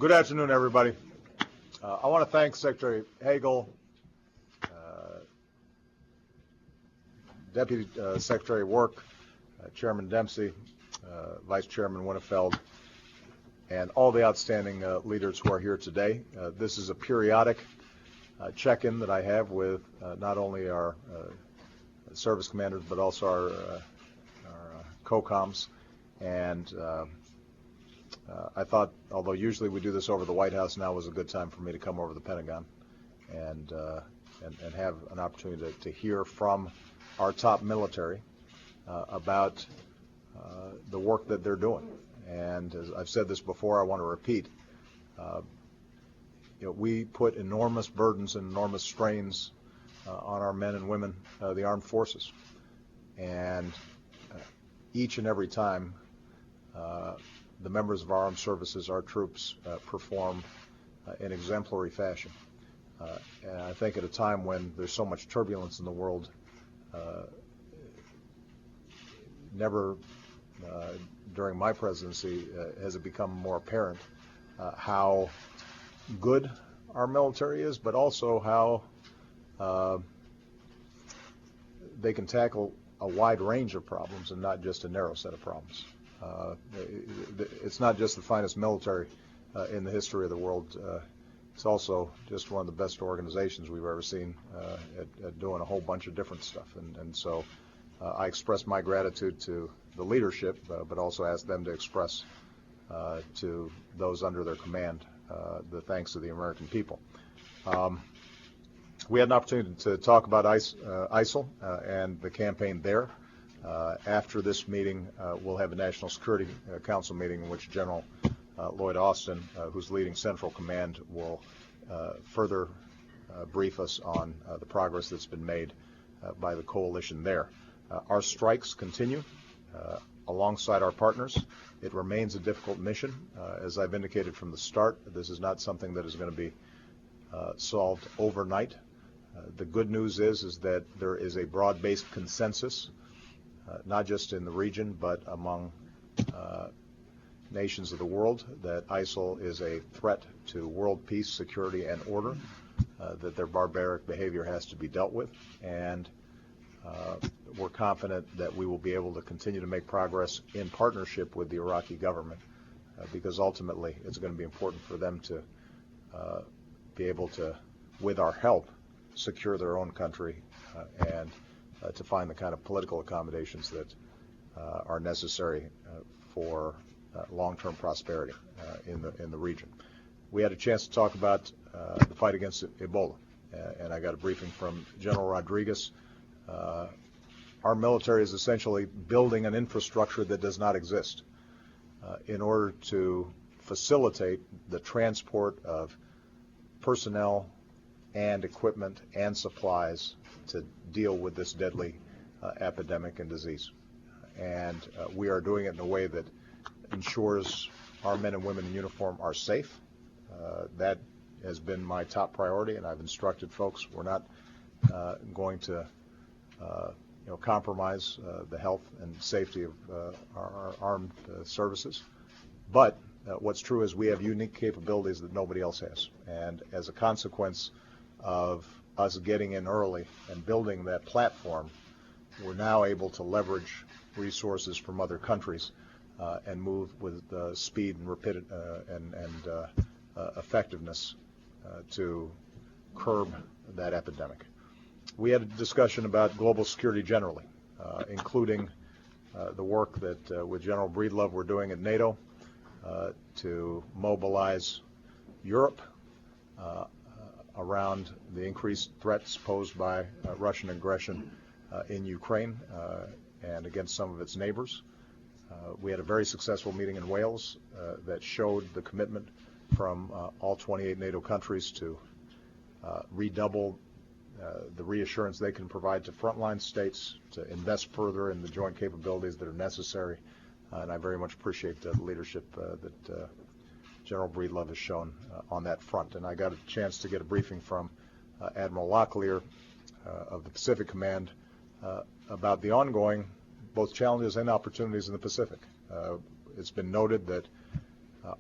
Good afternoon, everybody. I want to thank Secretary Hagel, Deputy Secretary Work, Chairman Dempsey, Vice Chairman Winnefeld, and all the outstanding leaders who are here today. This is a periodic check-in that I have with not only our service commanders but also our COCOMs. And I thought, although usually we do this over the White House, now was a good time for me to come over to the Pentagon and have an opportunity to hear from our top military about the work that they're doing. And as I've said this before, I want to repeat, we put enormous burdens and enormous strains on our men and women, the armed forces. And each and every time the members of our armed services, our troops, perform in exemplary fashion. And I think at a time when there's so much turbulence in the world, never during my presidency has it become more apparent how good our military is, but also how they can tackle a wide range of problems and not just a narrow set of problems. It's not just the finest military in the history of the world. It's also just one of the best organizations we've ever seen at doing a whole bunch of different stuff. And so I express my gratitude to the leadership, but also ask them to express to those under their command the thanks of the American people. We had an opportunity to talk about ISIL and the campaign there. After this meeting, we'll have a National Security Council meeting in which General Lloyd Austin, who's leading Central Command, will further brief us on the progress that's been made by the coalition there. Our strikes continue alongside our partners. It remains a difficult mission. As I've indicated from the start, this is not something that is going to be solved overnight. The good news is that there is a broad-based consensus, not just in the region but among nations of the world, that ISIL is a threat to world peace, security, and order, that their barbaric behavior has to be dealt with, and we're confident that we will be able to continue to make progress in partnership with the Iraqi government, because ultimately it's going to be important for them to be able to, with our help, secure their own country and to find the kind of political accommodations that are necessary for long-term prosperity in the region. We had a chance to talk about the fight against Ebola, and I got a briefing from General Rodriguez. Our military is essentially building an infrastructure that does not exist in order to facilitate the transport of personnel and equipment and supplies to deal with this deadly epidemic and disease. And we are doing it in a way that ensures our men and women in uniform are safe. That has been my top priority, and I've instructed folks we're not going to compromise the health and safety of our armed services. But what's true is we have unique capabilities that nobody else has. And as a consequence of us getting in early and building that platform, we're now able to leverage resources from other countries and move with speed and rapidity and effectiveness to curb that epidemic. We had a discussion about global security generally, including the work that with General Breedlove we're doing at NATO to mobilize Europe around the increased threats posed by Russian aggression in Ukraine and against some of its neighbors. We had a very successful meeting in Wales that showed the commitment from all 28 NATO countries to redouble the reassurance they can provide to frontline states to invest further in the joint capabilities that are necessary. And I very much appreciate the leadership that General Breedlove has shown on that front. And I got a chance to get a briefing from Admiral Locklear of the Pacific Command about the ongoing both challenges and opportunities in the Pacific. It's been noted that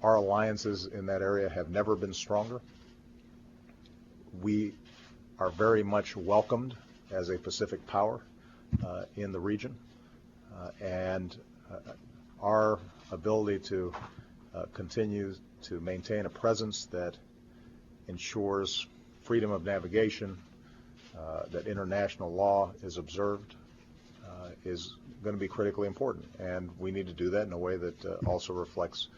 Our alliances in that area have never been stronger. We are very much welcomed as a Pacific power in the region, and our ability to continue to maintain a presence that ensures freedom of navigation, that international law is observed, is going to be critically important. And we need to do that in a way that also reflects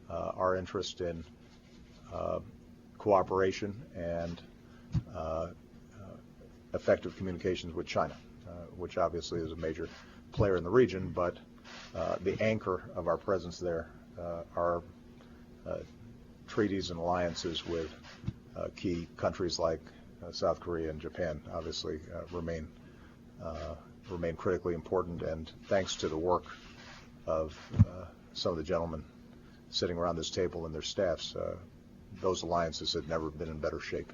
our interest in cooperation and effective communications with China, which obviously is a major player in the region, but the anchor of our presence there are treaties and alliances with key countries like South Korea and Japan, obviously remain critically important. And thanks to the work of some of the gentlemen sitting around this table and their staffs, those alliances have never been in better shape.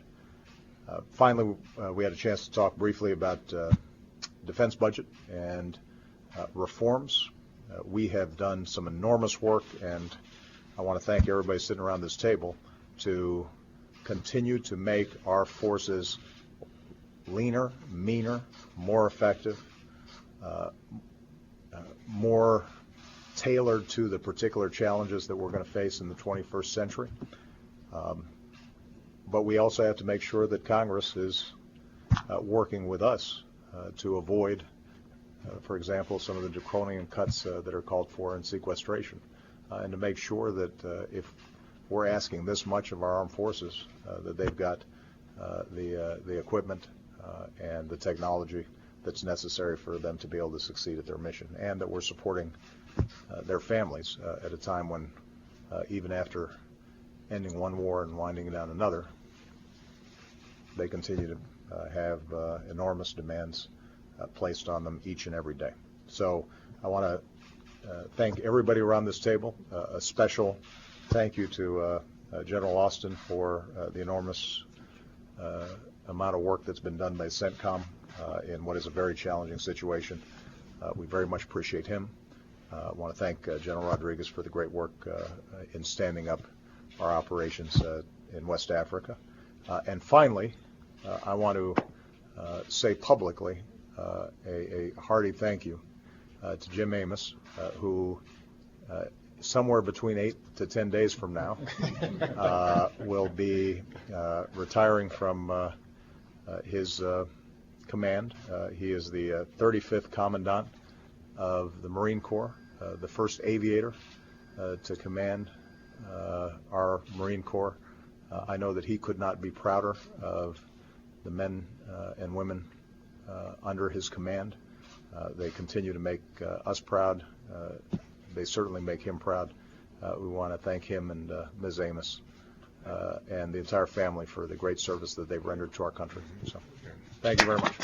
Finally, we had a chance to talk briefly about defense budget and reforms. We have done some enormous work, and I want to thank everybody sitting around this table to continue to make our forces leaner, meaner, more effective, more tailored to the particular challenges that we're going to face in the 21st century. But we also have to make sure that Congress is working with us to avoid, for example, some of the draconian cuts that are called for in sequestration, and to make sure that if we're asking this much of our armed forces, that they've got the equipment and the technology that's necessary for them to be able to succeed at their mission, and that we're supporting their families at a time when, even after ending one war and winding down another, they continue to have enormous demands placed on them each and every day. So I want to thank everybody around this table. A special thank you to General Austin for the enormous amount of work that's been done by CENTCOM in what is a very challenging situation. We very much appreciate him. I want to thank General Rodriguez for the great work in standing up our operations in West Africa. And finally, I want to say publicly a hearty thank you to Jim Amos, who somewhere between 8 to 10 days from now will be retiring from his command. He is the 35th Commandant of the Marine Corps, the first aviator to command our Marine Corps. I know that he could not be prouder of the men and women under his command. They continue to make us proud. They certainly make him proud. We want to thank him and Ms. Amos and the entire family for the great service that they've rendered to our country. So, thank you very much.